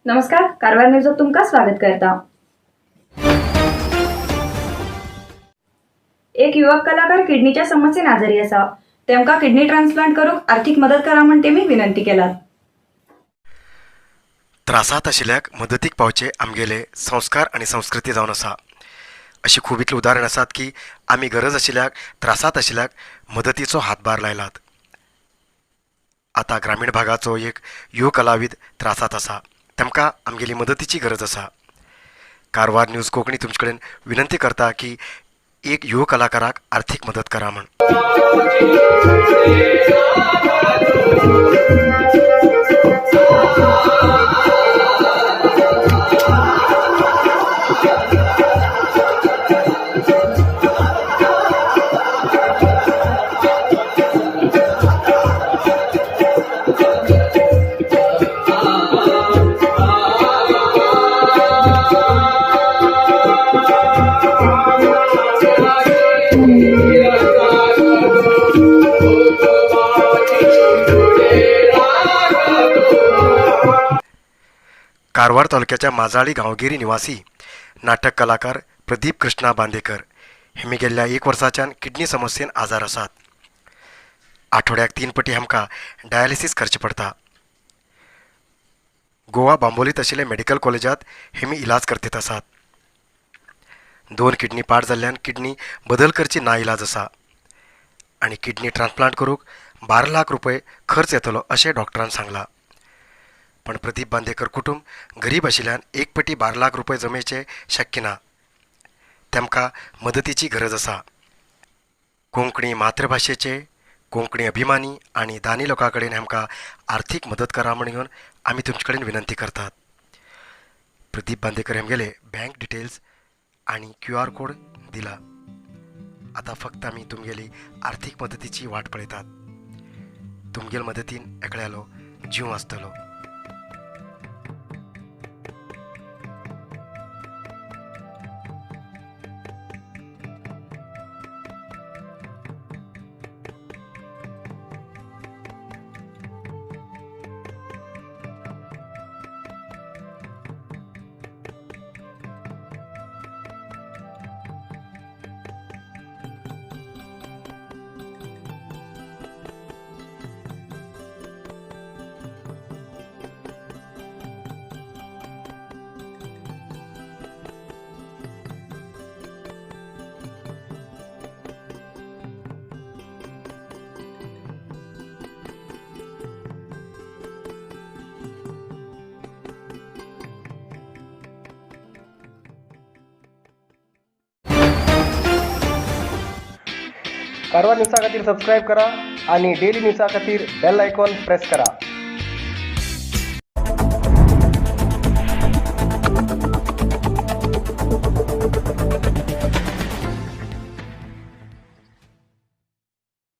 नमस्कार, कारवार न्यूजात तुमका स्वागत करता। एक युवक कलाकार किडनीच्या समस्येन आजारी असा। तेमका किडनी ट्रान्सप्लांट करूक आर्थिक मदत करा म्हण तेमी विनंती केला। त्रासात आशिल्ल्याक मदतीक पावचे आमगेले संस्कार आणि संस्कृती जावन आसा। अशी खूब इतली उदाहरण आसात की आमी गरज आशिल्ल्याक त्रासात आशिल्ल्याक मदतीचो हातभार लायलात। आता ग्रामीण भागाचो एक युव कलावीद त्रासात आसा, तेमकां आमगेली मदतीची गरज आसा। कारवार न्यूज कोंकणी तुमचे कडेन विनंती करता की एक युव कलाकाराक आर्थीक मदत करा म्हण। कारवार तालुक्याच्या माजाळी गांवगिरी निवासी नाटक कलाकार प्रदीप कृष्णा बांदेकर हेमी गेल्ल्या 1 वर्साच्यान किडनी समस्येन आजार आसात। आठवड्याक 3 पटी आमकां डायलिसीस करचे पडटा। गोवा बांबोलीत आशिल्ल्या मेडिकल कॉलेजात हेमी इलाज करतीत आसात। 2 किडनी पाड जाल्ल्यान किडनी बदल करची ना इलाज आसा आणि किडनी ट्रान्सप्लांट करूक 12 लाख रुपये खर्च येतलो अशें डॉक्टरान सांगलां। पण प्रदीप बांदेकर कुटुंब गरीब आशिल्ल्यान 1 पटी 12 लाख रुपये जमेचे शक्य ना। तेमकां मदतीची गरज आसा। कोंकणी मातृभाशेचे कोंकणी अभिमानी आणि दानी लोकां कडेन आमकां आर्थीक मदत करा म्हण घेवन आमी तुमचे कडेन विनंती करतात। प्रदीप बांदेकर हेमगेले बँक डिटेल्स आणि QR कोड दिला। आता फक्त आमी तुमगेली आर्थीक मदतीची वाट पळयतात। तुमगेल मदतीन एकल्यालो जीव आसतलो। कारवार न्यूजा खातीर सबस्क्राईब करा आणि डेली न्यूजा खातीर बेल आयकॉन प्रेस करा।